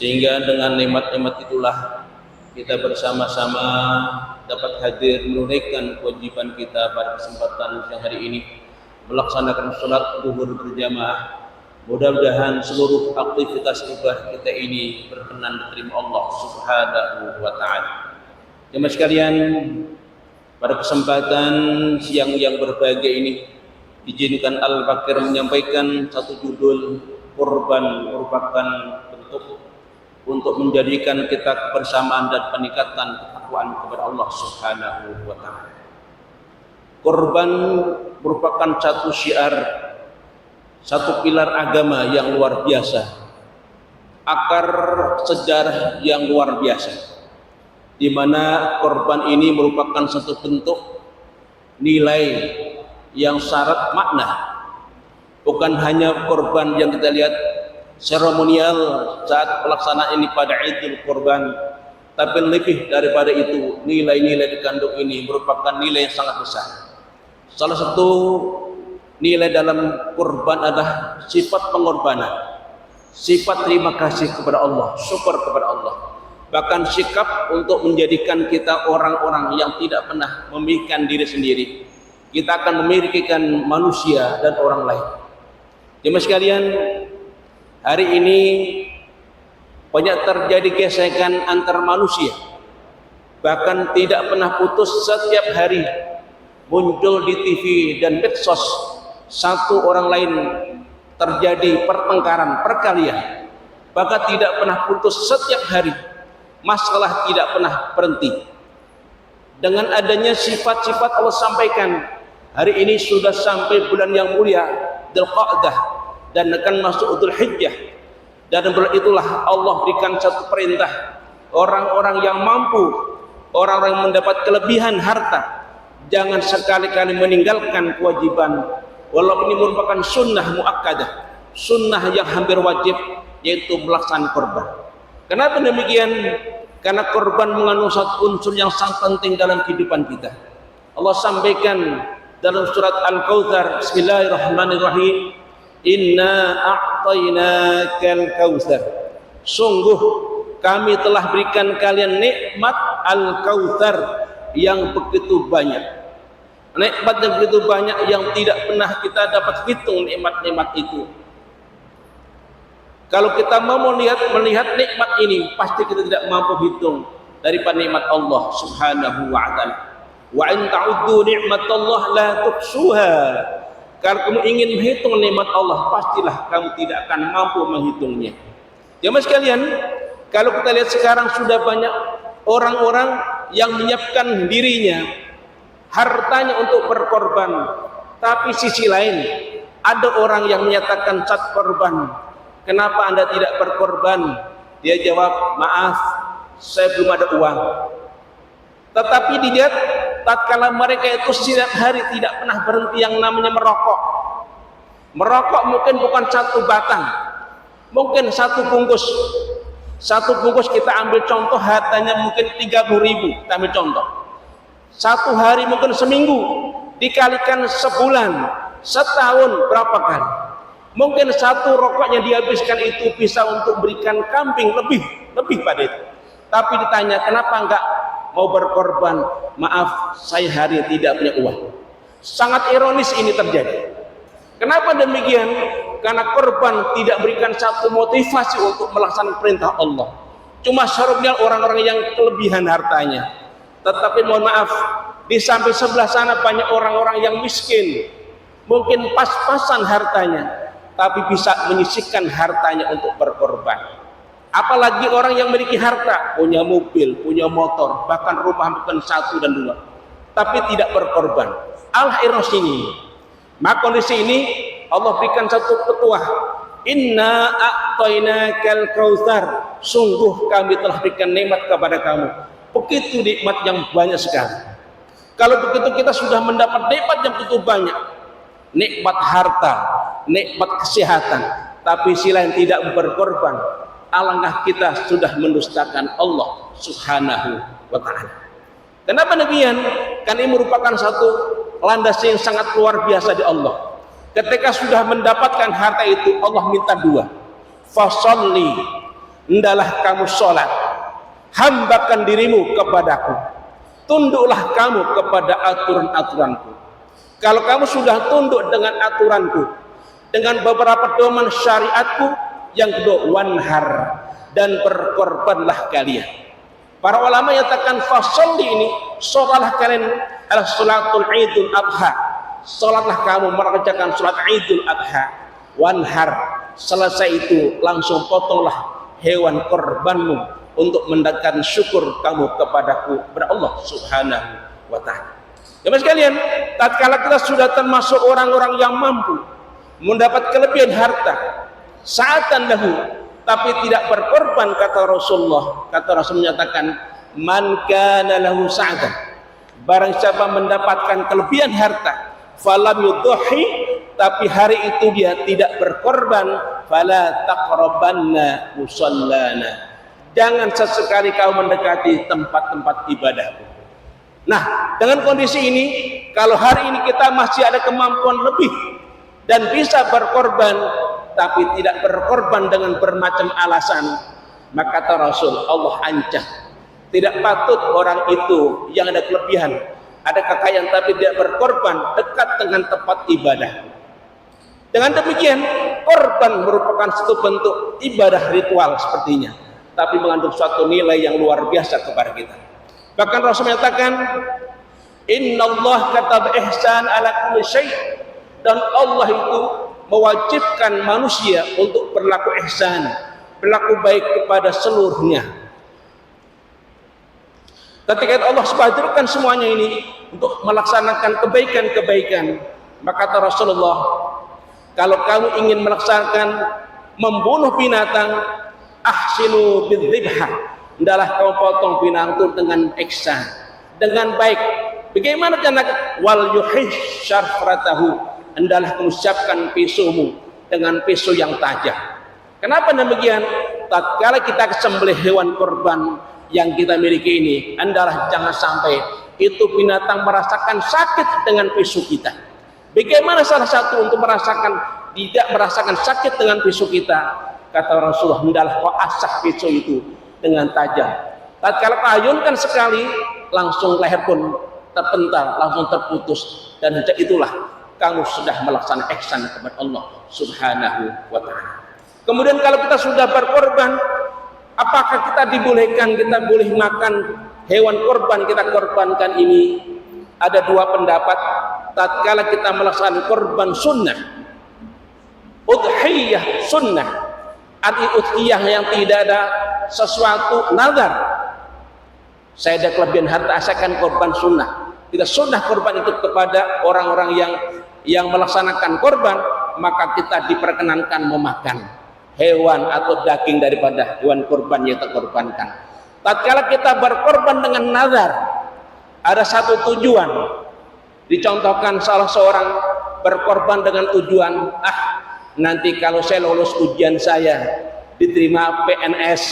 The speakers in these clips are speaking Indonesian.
Sehingga dengan nikmat-nikmat itulah kita bersama-sama dapat hadir menunaikan kewajiban kita pada kesempatan siang hari ini, melaksanakan sholat zuhur berjamaah. Mudah-mudahan seluruh aktivitas ibadah kita ini berkenan diterima Allah Subhanahu wa Ta'ala. Jemaah sekalian, pada kesempatan siang yang berbahagia ini, izinkan Al-Fakir menyampaikan satu judul, korban merupakan bentuk untuk menjadikan kita kebersamaan dan peningkatan ketakwaan kepada Allah Subhanahu wa Ta'ala. Korban merupakan satu syiar, satu pilar agama yang luar biasa, akar sejarah yang luar biasa, di mana korban ini merupakan satu bentuk nilai yang syarat makna. Bukan hanya korban yang kita lihat seremonial saat pelaksanaan ini pada Idul Kurban, tapi lebih daripada itu, nilai-nilai dikandung ini merupakan nilai yang sangat besar. Salah satu nilai dalam kurban adalah sifat pengorbanan, sifat terima kasih kepada Allah, syukur kepada Allah, bahkan sikap untuk menjadikan kita orang-orang yang tidak pernah memikirkan diri sendiri. Kita akan memikirkan manusia dan orang lain. Jemaah sekalian, hari ini banyak terjadi gesekan antar manusia, bahkan tidak pernah putus. Setiap hari muncul di TV dan medsos satu orang lain terjadi pertengkaran, perkalian, bahkan tidak pernah putus. Setiap hari masalah tidak pernah berhenti. Dengan adanya sifat-sifat Allah sampaikan, hari ini sudah sampai bulan yang mulia Dzulqa'dah dan akan masuk Dzulhijjah, dan bulan itulah Allah berikan satu perintah, orang-orang yang mampu, orang-orang yang mendapat kelebihan harta, jangan sekali-kali meninggalkan kewajiban, walaupun ini merupakan sunnah muakkadah, sunnah yang hampir wajib, yaitu melaksanakan korban. Kenapa demikian? Karena korban mengandung satu unsur yang sangat penting dalam kehidupan kita. Allah sampaikan dalam surat Al-Kautsar, Bismillahirrahmanirrahim, Inna a'tainakal kautsar, sungguh kami telah berikan kalian nikmat Al-Kautsar yang begitu banyak. Nikmat yang begitu banyak yang tidak pernah kita dapat hitung nikmat-nikmat itu. Kalau kita mau melihat nikmat ini, pasti kita tidak mampu hitung daripada nikmat Allah Subhanahu wa Ta'ala. Wa in ta'uddu ni'matallah la tuhsuha. Kalau kamu ingin menghitung nikmat Allah, pastilah kamu tidak akan mampu menghitungnya. Jemaah sekalian, kalau kita lihat sekarang sudah banyak orang-orang yang menyiapkan dirinya, hartanya untuk berkorban, tapi sisi lain ada orang yang menyatakan saat korban, kenapa Anda tidak berkorban? Dia jawab, maaf, saya belum ada uang. Tetapi dilihat, tatkala mereka itu setiap hari tidak pernah berhenti yang namanya merokok. Merokok mungkin bukan satu batang, mungkin satu bungkus. Satu bungkus kita ambil contoh, harganya mungkin 30.000, kita ambil contoh. Satu hari mungkin seminggu, dikalikan sebulan, setahun berapa kali? Mungkin satu rokoknya dihabiskan itu bisa untuk berikan kambing lebih pada itu. Tapi ditanya, kenapa enggak mau berkorban? Maaf, saya hari tidak punya uang. Sangat ironis ini terjadi. Kenapa demikian? Karena korban tidak berikan satu motivasi untuk melaksanakan perintah Allah. Cuma syarabnya orang-orang yang kelebihan hartanya. Tetapi mohon maaf, di samping sebelah sana banyak orang-orang yang miskin, mungkin pas-pasan hartanya, tapi bisa menyisihkan hartanya untuk berkorban. Apalagi orang yang memiliki harta, punya mobil, punya motor, bahkan rumah bukan satu dan dua, tapi tidak berkorban. Al-Iros ini, maka kondisi ini Allah berikan satu petuah, Inna a'tainakal kautsar, sungguh kami telah berikan nikmat kepada kamu. Begitu nikmat yang banyak sekali. Kalau begitu kita sudah mendapat nikmat yang begitu banyak, nikmat harta, nikmat kesehatan, tapi sila yang tidak berkorban, alangkah kita sudah mendustakan Allah Subhanahu wa Ta'ala. Kenapa demikian? Karena ini merupakan satu landasan yang sangat luar biasa di Allah. Ketika sudah mendapatkan harta itu, Allah minta dua, fasolli, Hendalah kamu sholat, hambakan dirimu kepadaku, tunduklah kamu kepada aturan-aturanku. Kalau kamu sudah tunduk dengan aturanku, dengan beberapa domain syariatku, yang kedua wanhar, dan berkorbanlah kalian. Para ulama nyatakan fasolli ini, sholatlah kalian adalah sholatul idul adha, sholatlah kamu mengerjakan sholat idul adha. Wanhar, selesai itu langsung potonglah hewan korbanmu untuk mendapatkan syukur kamu kepadaku, kepada Allah Subhanahu wa ta'ala. Jemaah sekalian, tatkala kita sudah termasuk orang-orang yang mampu mendapat kelebihan harta, sa'atan lahu, tapi tidak berkorban, kata Rasulullah. Kata Rasul menyatakan, man kana lahu sa'atan, barang siapa mendapatkan kelebihan harta, falam yudhi, tapi hari itu dia tidak berkorban, fala taqrabanna musallana, jangan sesekali kau mendekati tempat-tempat ibadahku. Nah, dengan kondisi ini, kalau hari ini kita masih ada kemampuan lebih dan bisa berkorban, tapi tidak berkorban dengan bermacam alasan, maka kata Rasul, Allah ancam, tidak patut orang itu yang ada kelebihan, ada kekayaan tapi tidak berkorban dekat dengan tempat ibadah. Dengan demikian, korban merupakan satu bentuk ibadah ritual sepertinya, tapi mengandung suatu nilai yang luar biasa kepada kita. Bahkan Rasul menyatakan, innallaha kataba ihsan ala kulli syai', dan Allah itu mewajibkan manusia untuk berlaku ihsan, berlaku baik kepada seluruhnya. Ketika Allah sepadatkan semuanya ini untuk melaksanakan kebaikan-kebaikan, maka kata Rasulullah, kalau kamu ingin melaksanakan membunuh binatang, ahsinu bidzibha, hendaklah kamu potong binatang itu dengan ihsan, dengan baik. Bagaimana cara? Wal yuhish syarfratahu, hendaklah kamu siapkan pisaumu dengan pisau yang tajam. Kenapa demikian? Tatkala kita sembelih hewan korban yang kita miliki ini, hendaklah jangan sampai itu binatang merasakan sakit dengan pisau kita. Bagaimana salah satu untuk tidak merasakan sakit dengan pisau kita? Kata Rasulullah, hendaklah kau asah pisau itu dengan tajam. Tatkala kau ayunkan sekali, langsung leher pun terpental, langsung terputus, dan sejak itulah kamu sudah melaksanakan ihsan kepada Allah Subhanahu wa ta'ala. Kemudian kalau kita sudah berkorban, apakah kita dibolehkan, kita boleh makan hewan korban kita korbankan ini? Ada dua pendapat. Tatkala kita melaksanakan korban sunnah, udhiyah sunnah, arti udhiyah yang tidak ada sesuatu nazar, saya ada kelebihan harta, saya akan korban sunnah. Tidak sunnah korban itu kepada orang-orang yang melaksanakan korban, maka kita diperkenankan memakan hewan atau daging daripada hewan korban yang kita korbankan. Tatkala kita berkorban dengan nazar, ada satu tujuan. Dicontohkan salah seorang berkorban dengan tujuan, nanti kalau saya lolos ujian saya, diterima PNS,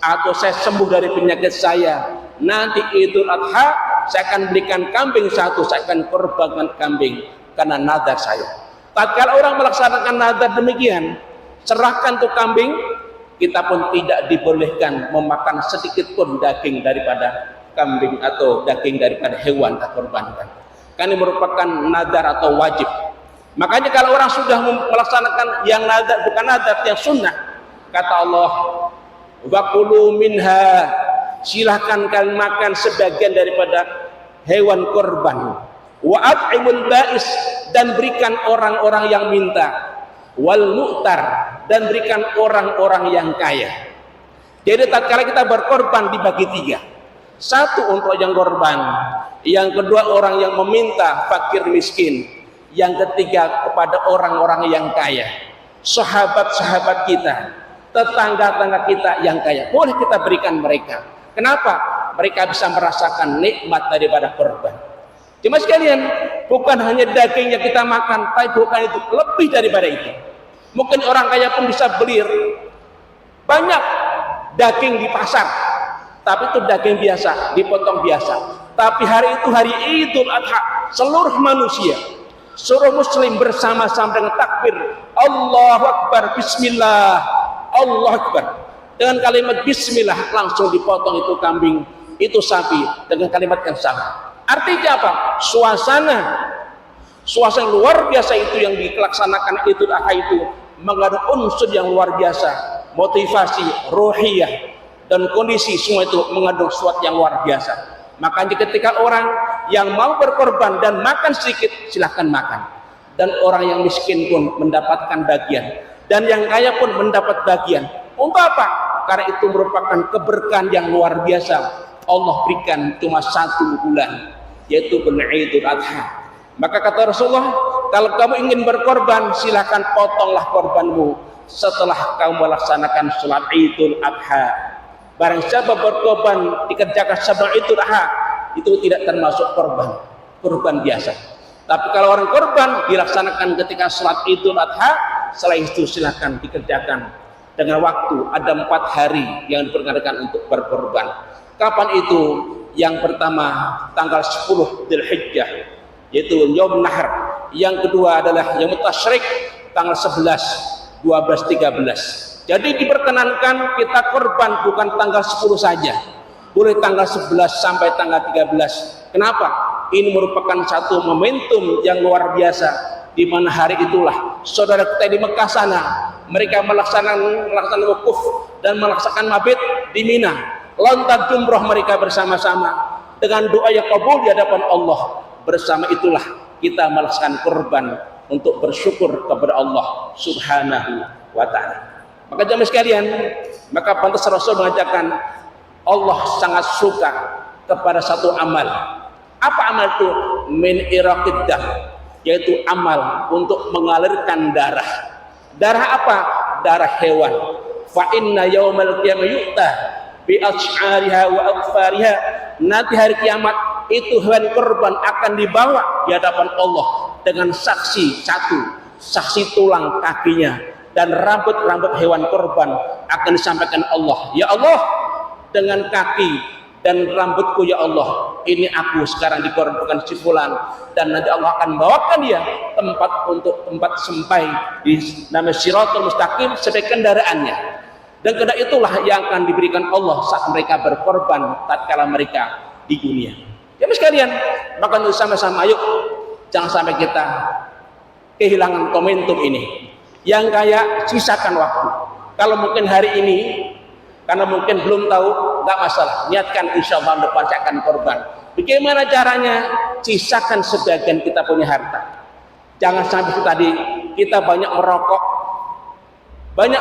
atau saya sembuh dari penyakit saya, nanti Idul Adha saya akan berikan kambing satu, saya akan korbankan kambing karena nazar saya. Tatkala orang melaksanakan nazar demikian, serahkan tuh kambing, kita pun tidak dibolehkan memakan sedikit pun daging daripada kambing atau daging daripada hewan kita korbankan. Karena ini merupakan nazar atau wajib. Makanya kalau orang sudah melaksanakan yang nazar, bukan nazar, yang sunnah, kata Allah, wakulu minha, silahkan kalian makan sebagian daripada hewan korban, wa at'imul ba'is, dan berikan orang-orang yang minta, wal mu'tar, dan berikan orang-orang yang kaya. Jadi tatkala kita berkorban dibagi tiga. Satu untuk yang korban, yang kedua orang yang meminta, fakir miskin, yang ketiga kepada orang-orang yang kaya, sahabat-sahabat kita, tetangga-tetangga kita yang kaya, boleh kita berikan mereka. Kenapa? Mereka bisa merasakan nikmat daripada korban. Cuma sekalian, bukan hanya daging yang kita makan, tapi bukan itu, lebih daripada itu. Mungkin orang kaya pun bisa beli banyak daging di pasar, tapi itu daging biasa, dipotong biasa. Tapi hari itu hari Idul Adha, seluruh manusia, seluruh muslim bersama-sama dengan takbir Allahu Akbar, Bismillah, Allahu Akbar, Dengan kalimat bismillah langsung dipotong itu kambing, itu sapi dengan kalimat yang sama. Artinya apa? Suasana luar biasa itu yang dilaksanakan Idul Adha itu mengandung unsur yang luar biasa, motivasi, rohiyah, dan kondisi semua itu mengandung sesuatu yang luar biasa. Makanya ketika orang yang mau berkorban dan makan sedikit, silahkan makan. Dan orang yang miskin pun mendapatkan bagian, dan yang kaya pun mendapat bagian. Untuk apa? Karena itu merupakan keberkahan yang luar biasa Allah berikan cuma 1 bulan, yaitu bulan Idul Adha. Maka kata Rasulullah, kalau kamu ingin berkorban, silakan potonglah korbanmu setelah kamu melaksanakan sholat Idul Adha. Barang siapa berkorban dikerjakan sebelum Idul Adha, itu tidak termasuk korban biasa. Tapi kalau orang korban dilaksanakan ketika sholat Idul Adha, setelah itu silakan dikerjakan dengan waktu. Ada 4 hari yang diperkenankan untuk berkorban. Kapan itu? Yang pertama tanggal 10 Dzulhijjah, yaitu Yaum Nahar. Yang kedua adalah Yaum Tasyrik, tanggal 11, 12, 13. Jadi diperkenankan kita korban bukan tanggal 10 saja, boleh tanggal 11 sampai tanggal 13. Kenapa? Ini merupakan satu momentum yang luar biasa, di mana hari itulah saudara kita di Mekah sana, mereka melaksanakan wukuf dan melaksanakan mabit di Mina, lontar jumroh mereka bersama-sama dengan doa yang kabul di hadapan Allah. Bersama itulah kita melaksanakan korban untuk bersyukur kepada Allah Subhanahu wa ta'ala. Maka jamaah sekalian, maka pantas Rasul mengatakan Allah sangat suka kepada satu amal. Apa amal itu? Min iraqid dam, yaitu amal untuk mengalirkan darah. Darah apa? Darah hewan. Fa inna yaumal qiyamah yu'ta bi ash'ariha wa akfariha. Nanti hari kiamat itu hewan korban akan dibawa di hadapan Allah dengan saksi satu, saksi tulang kakinya dan rambut-rambut hewan korban akan disampaikan Allah. Ya Allah, dengan kaki dan rambutku ya Allah, ini aku sekarang dikorbankan si fulan, dan nanti Allah akan bawakan dia tempat sampai di nama Shiratul Mustaqim sebagai kendaraannya. Dan kedua itulah yang akan diberikan Allah saat mereka berkorban tatkala mereka di dunia. Jadi sekalian, maka sama-sama ayo jangan sampai kita kehilangan momentum ini. Yang kayak sisakan waktu. Kalau mungkin hari ini, karena mungkin belum tahu, nggak masalah. Niatkan insya Allah depan saya akan korban. Bagaimana caranya? Sisakan sebagian kita punya harta. Jangan sampai tadi kita banyak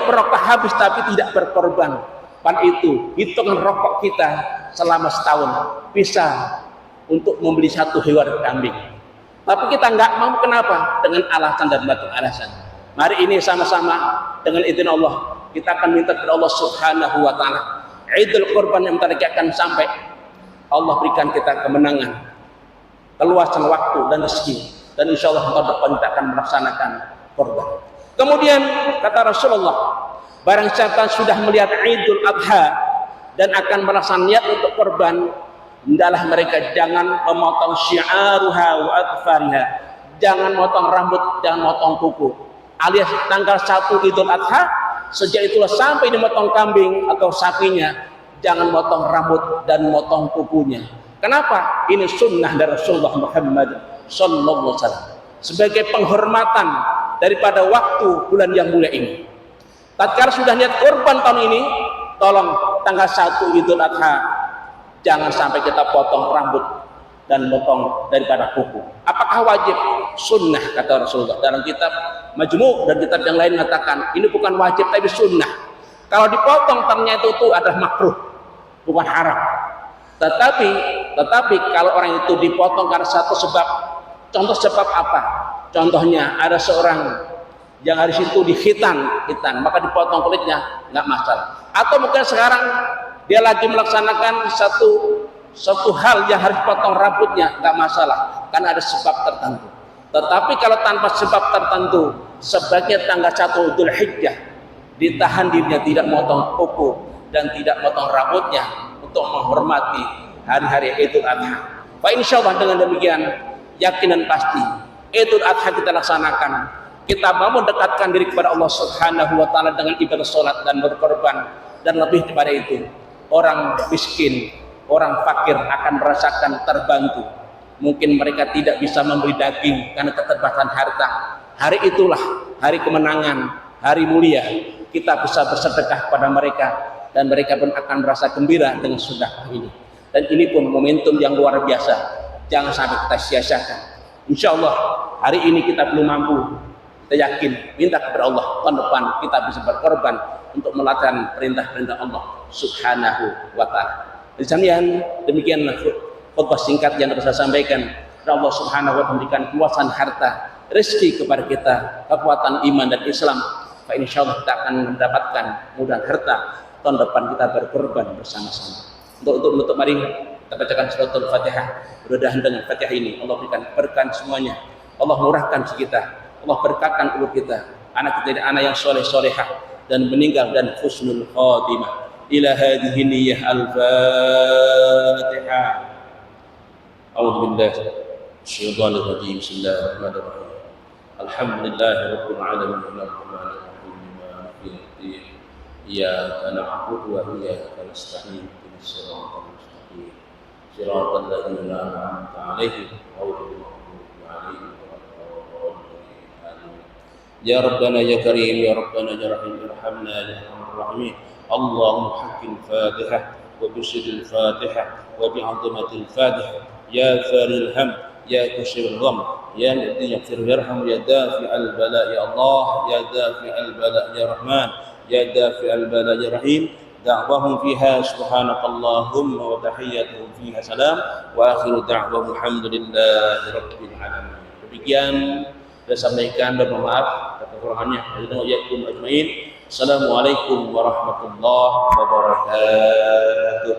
merokok habis tapi tidak berkorban. Pan itu hitungan rokok kita selama setahun bisa untuk membeli 1 hewan kambing. Tapi kita nggak mau, kenapa? Dengan alasan dan batu alasan. Mari ini sama-sama dengan izin Allah kita akan minta kepada Allah Subhanahu wa ta'ala Idul Kurban yang tadi akan sampai. Allah berikan kita kemenangan, keluasan waktu dan rezeki, dan insya Allah tahun depan kita akan melaksanakan kurban. Kemudian kata Rasulullah, barang siapa sudah melihat Idul Adha dan akan melaksanakan niat untuk kurban, hendaklah mereka jangan memotong syi'aruha wa adfariha, jangan motong rambut, jangan motong kuku. Alias tanggal 1 Idul Adha, sejak itulah sampai dimotong kambing atau sapinya, jangan motong rambut dan motong kukunya. Kenapa? Ini sunnah dari Rasulullah Muhammad sallallahu alaihi wasallam sebagai penghormatan daripada waktu bulan yang mulia ini. Tatkala sudah niat kurban tahun ini, tolong tanggal 1 Idul Adha jangan sampai kita potong rambut dan potong daripada kuku. Apakah wajib? Sunnah kata Rasulullah. Dalam kitab Majmu' dan kitab yang lain mengatakan ini bukan wajib tapi sunnah. Kalau dipotong ternyata itu adalah makruh, bukan haram. Tetapi kalau orang itu dipotong karena satu sebab, contoh sebab apa? Contohnya ada seorang yang hari itu dihitan, maka dipotong kulitnya, nggak masalah. Atau mungkin sekarang dia lagi melaksanakan satu hal yang harus potong rambutnya, nggak masalah, karena ada sebab tertentu. Tetapi kalau tanpa sebab tertentu, sebagai tanggal 1 Dzulhijjah, ditahan dirinya tidak memotong kuku dan tidak memotong rambutnya untuk menghormati hari-hari Idul Adha. Pak, insya Allah dengan demikian yakin dan pasti Idul Adha kita laksanakan. Kita mau mendekatkan diri kepada Allah Subhanahu wa ta'ala dengan ibadah sholat dan berkorban. Dan lebih daripada itu, orang miskin, orang fakir akan merasakan terbantu. Mungkin mereka tidak bisa memberi daging karena keterbatasan harta. Hari itulah hari kemenangan, hari mulia. Kita bisa bersedekah pada mereka dan mereka pun akan merasa gembira dengan sedekah ini. Dan ini pun momentum yang luar biasa. Jangan sampai kita sia-siakan. Insya Allah hari ini kita belum mampu. Kita yakin, minta kepada Allah tahun depan kita bisa berkorban untuk melakukan perintah-perintah Allah Subhanahu wa ta'ala. Demikianlah khutbah singkat yang saya sampaikan. Allah Subhanahu wa ta'ala memberikan keluasan harta, rezeki kepada kita, kekuatan iman dan Islam. Fa insyaallah kita akan mendapatkan mudah harta tahun depan kita berkorban bersama-sama. Untuk menutup, mari kita bacakan suratul Fatihah. Mudah-mudahan dengan Fatihah ini Allah berikan berkah semuanya. Allah murahkan kita, Allah berkahkan umur kita, anak kita anak yang soleh-solehah dan meninggal dan husnul khatimah. Ila hadhihi niyyah al-Fatihah. A'udzu billahi minasyaitonir rajim. Bismillahirrahmanirrahim. Alhamdulillahirabbil alamin arrahmanir rahim maliki yaumiddin. Iyyaka na'budu wa iyyaka nasta'in. Ihdinas siratal mustaqim. Siratal ladzina an'amta 'alaihim ghairil maghdubi 'alaihim waladdallin. Ya Rabbana ya Karim ya Rabbana ya Rahim irhamna ya arhamar rahimin. Allahumma haqqil Fatihah wa bisyidil Fatihah wa bi'azamatil Fatihah ya faril ham ya kashifal gham ya mu'ti yaghfir yarham ya dafi'al bala ya Allah ya dafi'al bala ya Rahman ya dafi'al bala ya Rahim. Da'wahum fiha subhanakallahumma wa tahiyyatuhum fiha salam wa akhiru da'wahum alhamdulillahi rabbil alamin. Demikian saya sampaikan dan mohon maaf atas kekurangannya. Assalamualaikum warahmatullahi wabarakatuh.